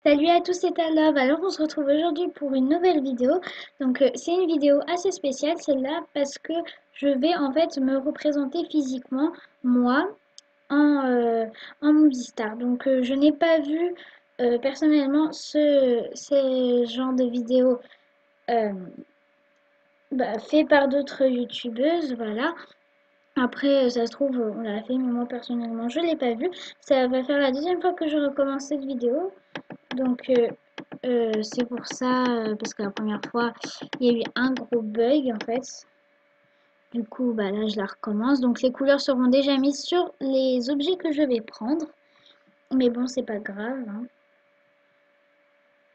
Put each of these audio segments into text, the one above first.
Salut à tous, c'est Love. Alors on se retrouve aujourd'hui pour une nouvelle vidéo. Donc c'est une vidéo assez spéciale celle-là parce que je vais en fait me représenter physiquement moi en, en movie star. Donc je n'ai pas vu personnellement ce genre de vidéo euh, fait par d'autres youtubeuses, voilà. Après, ça se trouve, on l'a fait, mais moi personnellement, je l'ai pas vu. Ça va faire la deuxième fois que je recommence cette vidéo. Donc, c'est pour ça, parce que la première fois, il y a eu un gros bug en fait. Du coup, bah là, je la recommence. Donc, les couleurs seront déjà mises sur les objets que je vais prendre. Mais bon, c'est pas grave, hein.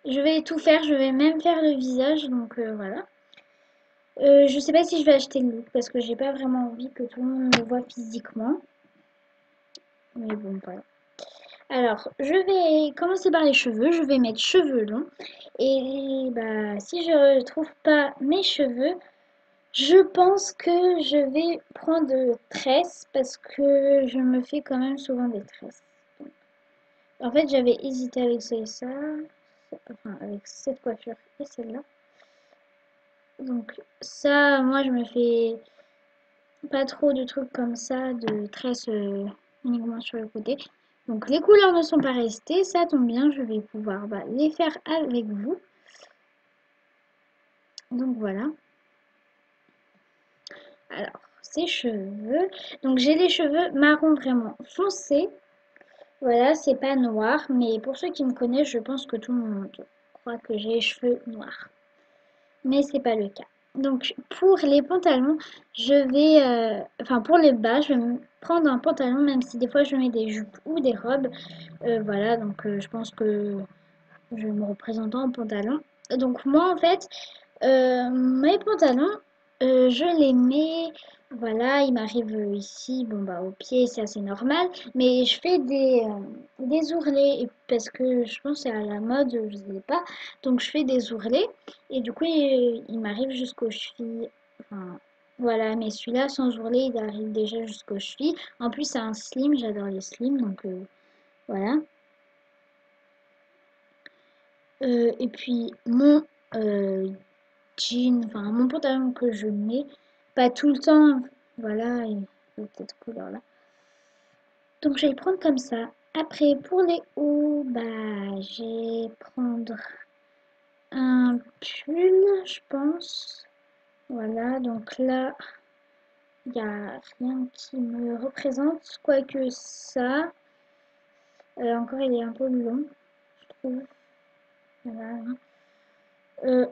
Je vais tout faire, je vais même faire le visage. Donc, voilà. Je sais pas si je vais acheter le look parce que j'ai pas vraiment envie que tout le monde me voit physiquement. Mais bon, voilà. Alors, je vais commencer par les cheveux. Je vais mettre cheveux longs. Et bah, si je trouve pas mes cheveux, je pense que je vais prendre tresses parce que je me fais quand même souvent des tresses. En fait, j'avais hésité avec ça et ça. Enfin, avec cette coiffure et celle-là. Donc, ça, moi, je me fais pas trop de trucs comme ça, de tresses uniquement sur le côté. Donc, les couleurs ne sont pas restées. Ça tombe bien, je vais pouvoir les faire avec vous. Donc, voilà. Alors, ses cheveux. Donc, j'ai les cheveux marron vraiment foncé. Voilà, c'est pas noir, mais pour ceux qui me connaissent, je pense que tout le monde croit que j'ai les cheveux noirs. Mais c'est pas le cas. Donc, pour les pantalons, je vais. Enfin, pour les bas, je vais prendre un pantalon, même si des fois je mets des jupes ou des robes. Voilà, donc je pense que je vais me représenter en pantalon. Donc, moi, en fait, mes pantalons, je les mets, voilà, il m'arrive ici, bon bah au pied c'est assez normal, mais je fais des ourlets parce que je pense que c'est à la mode, je sais pas, donc je fais des ourlets et du coup il m'arrive jusqu'aux chevilles, enfin voilà, mais celui-là sans ourlet il arrive déjà jusqu'aux chevilles. En plus c'est un slim, j'adore les slims, donc voilà. Et puis mon jean, enfin mon pantalon que je mets, pas tout le temps, voilà, et cette couleur là. Donc je vais le prendre comme ça. Après pour les hauts, bah je vais prendre un pull, je pense. Voilà, donc là, il n'y a rien qui me représente, quoique ça. Encore il est un peu long, je trouve. Voilà. Euh,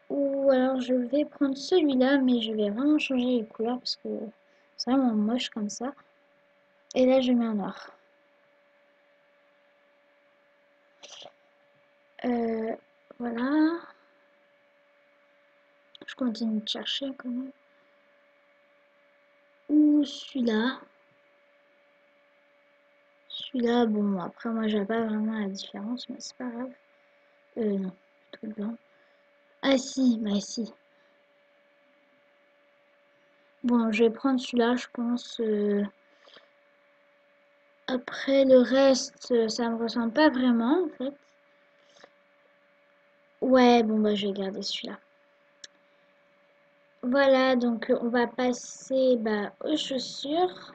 Ou alors je vais prendre celui-là, mais je vais vraiment changer les couleurs parce que c'est vraiment moche comme ça. Et là je mets un noir. Euh, voilà. Je continue de chercher quand même. Ou celui-là. Celui-là, bon, après moi je vois pas vraiment la différence, mais c'est pas grave. Non, tout blanc. Ah si, bah si. Bon, je vais prendre celui-là, je pense. Après le reste, ça me ressemble pas vraiment en fait. Ouais, bon bah je vais garder celui-là. Voilà, donc on va passer aux chaussures.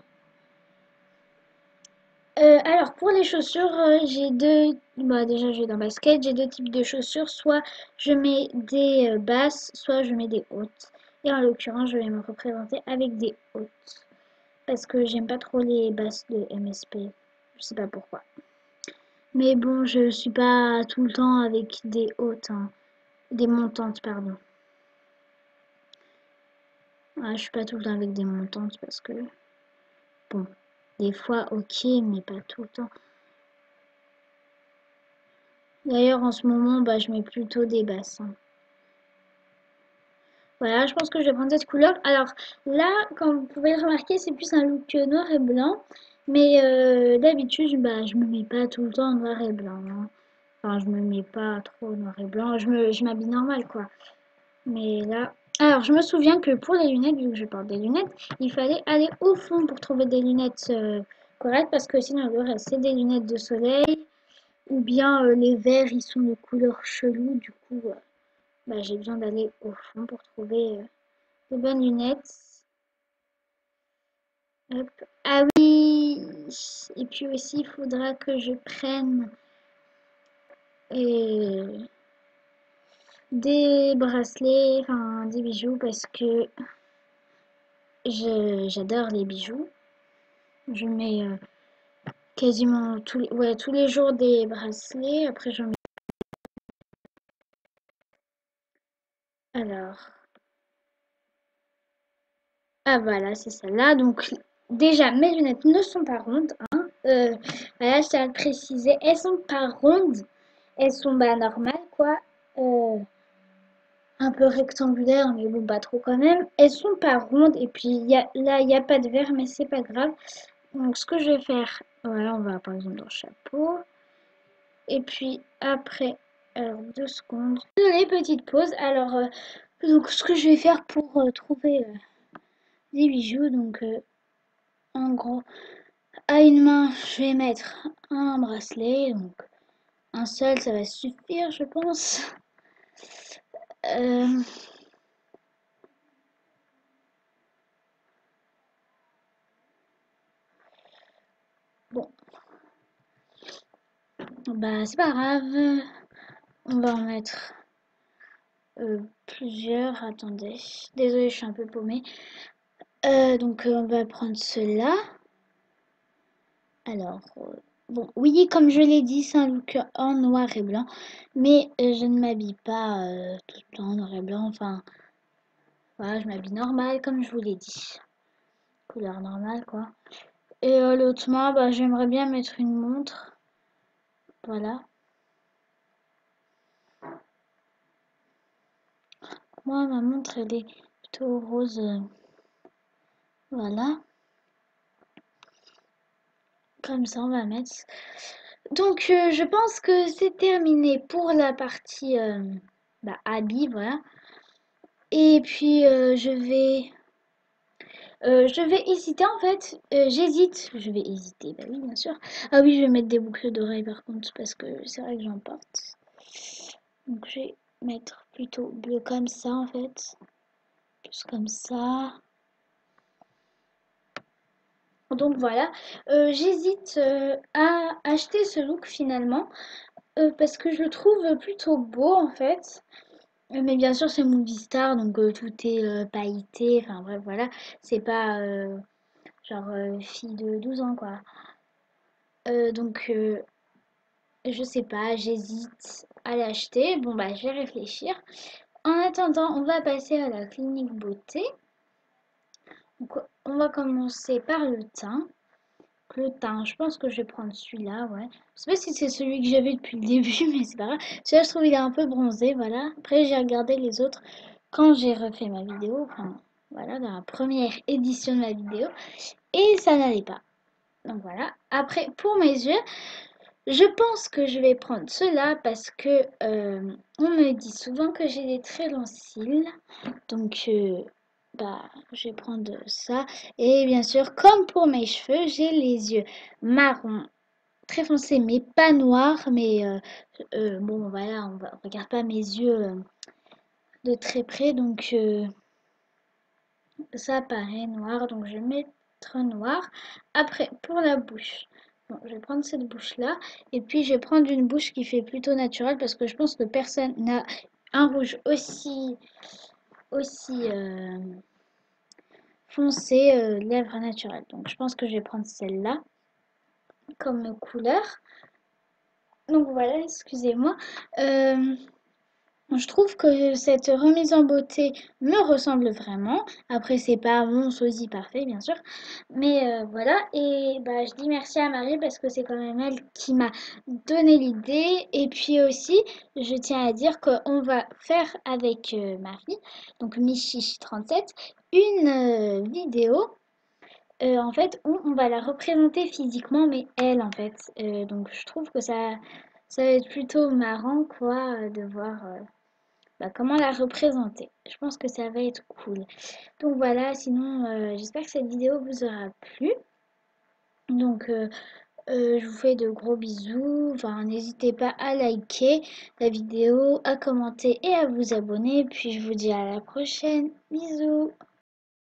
Alors pour les chaussures, j'ai deux. Bah déjà je vais dans basket, j'ai deux types de chaussures. Soit je mets des basses, soit je mets des hautes. Et en l'occurrence, je vais me représenter avec des hautes. Parce que j'aime pas trop les basses de MSP. Je sais pas pourquoi. Mais bon, je suis pas tout le temps avec des hautes, hein. Des montantes, pardon. Ouais, je suis pas tout le temps avec des montantes parce que, bon, des fois, ok, mais pas tout le temps. D'ailleurs, en ce moment, je mets plutôt des basses, hein. Voilà, je pense que je vais prendre cette couleur. Alors là, comme vous pouvez le remarquer, c'est plus un look noir et blanc. Mais d'habitude, je me mets pas tout le temps en noir et blanc, hein. Enfin, je me mets pas trop noir et blanc. Je m'habille normal, quoi. Mais là... Alors, je me souviens que pour les lunettes, vu que je porte des lunettes, il fallait aller au fond pour trouver des lunettes correctes. Parce que sinon, le reste, c'est des lunettes de soleil. ou bien les verts ils sont de couleur chelou, du coup bah, j'ai besoin d'aller au fond pour trouver de bonnes lunettes. Hop. Ah oui, et puis aussi il faudra que je prenne euh, des bracelets, enfin des bijoux parce que j'adore les bijoux. Je mets quasiment tous les jours des bracelets. Après j'en mets. Alors, ah voilà, c'est celle-là. Donc déjà mes lunettes ne sont pas rondes, hein. Voilà, je tiens à le préciser, elles sont pas rondes, elles sont bah normales quoi. Euh, un peu rectangulaires, mais bon, pas trop quand même. Elles sont pas rondes, et puis là, il n'y a pas de verre, mais c'est pas grave. Donc, ce que je vais faire, voilà, on va par exemple dans le chapeau. Et puis après, alors 2 secondes. Désolée, petite pause. Alors, donc, ce que je vais faire pour trouver des bijoux, donc en gros, à une main, je vais mettre un bracelet, donc un seul, ça va suffire, je pense. Euh, bon, bah c'est pas grave. On va en mettre plusieurs. Attendez. Désolée, je suis un peu paumée. Donc, on va prendre cela. Alors, bon, oui, comme je l'ai dit, c'est un look en noir et blanc. Mais je ne m'habille pas tout le temps en noir et blanc. Enfin, voilà, je m'habille normal, comme je vous l'ai dit. Couleur normale, quoi. Et l'autre main, bah, j'aimerais bien mettre une montre. Voilà. Moi, ma montre, elle est plutôt rose. Voilà. Comme ça, on va mettre. Donc, je pense que c'est terminé pour la partie bah, habits, voilà. Et puis, je vais hésiter en fait. J'hésite. Je vais hésiter, bah oui, bien sûr. Ah oui, je vais mettre des boucles d'oreilles par contre, parce que c'est vrai que j'en porte. Donc, je vais mettre plutôt bleu comme ça en fait. Plus comme ça. Donc voilà. J'hésite à acheter ce look finalement. Parce que je le trouve plutôt beau en fait. Mais bien sûr, c'est Movie Star, donc tout est pailleté. Enfin bref, voilà. C'est pas genre fille de 12 ans quoi. Donc je sais pas, j'hésite à l'acheter. Bon bah je vais réfléchir. En attendant, on va passer à la clinique beauté. Donc on va commencer par le teint. Le teint, je pense que je vais prendre celui-là, ouais. Je sais pas si c'est celui que j'avais depuis le début, mais c'est pas grave. Celui-là, je trouve il est un peu bronzé, voilà. Après, j'ai regardé les autres quand j'ai refait ma vidéo, enfin, voilà, dans la première édition de ma vidéo, et ça n'allait pas. Donc voilà. Après, pour mes yeux, je pense que je vais prendre ceux-là parce que on me dit souvent que j'ai des très longs cils. Donc, bah, je vais prendre ça. Et bien sûr, comme pour mes cheveux, j'ai les yeux marron très foncés, mais pas noirs. Mais bon, voilà, on regarde pas mes yeux de très près. Donc, ça paraît noir. Donc, je vais mettre noir. Après, pour la bouche. Bon, je vais prendre cette bouche-là. Et puis, je vais prendre une bouche qui fait plutôt naturelle parce que je pense que personne n'a un rouge aussi foncé, lèvres naturelles. Donc je pense que je vais prendre celle-là comme couleur. Donc voilà, excusez-moi. Euh, je trouve que cette remise en beauté me ressemble vraiment. Après, c'est pas mon sosie parfait, bien sûr. Mais voilà. Et bah, je dis merci à Marie parce que c'est quand même elle qui m'a donné l'idée. Et puis aussi, je tiens à dire qu'on va faire avec Marie, donc Michichi37, une vidéo en fait, on va la représenter physiquement, mais elle, en fait. Donc, je trouve que ça va être plutôt marrant, quoi, de voir bah, comment la représenter. Je pense que ça va être cool. Donc, voilà, sinon, j'espère que cette vidéo vous aura plu. Donc, Je vous fais de gros bisous. Enfin, n'hésitez pas à liker la vidéo, à commenter et à vous abonner. Puis je vous dis à la prochaine. Bisous.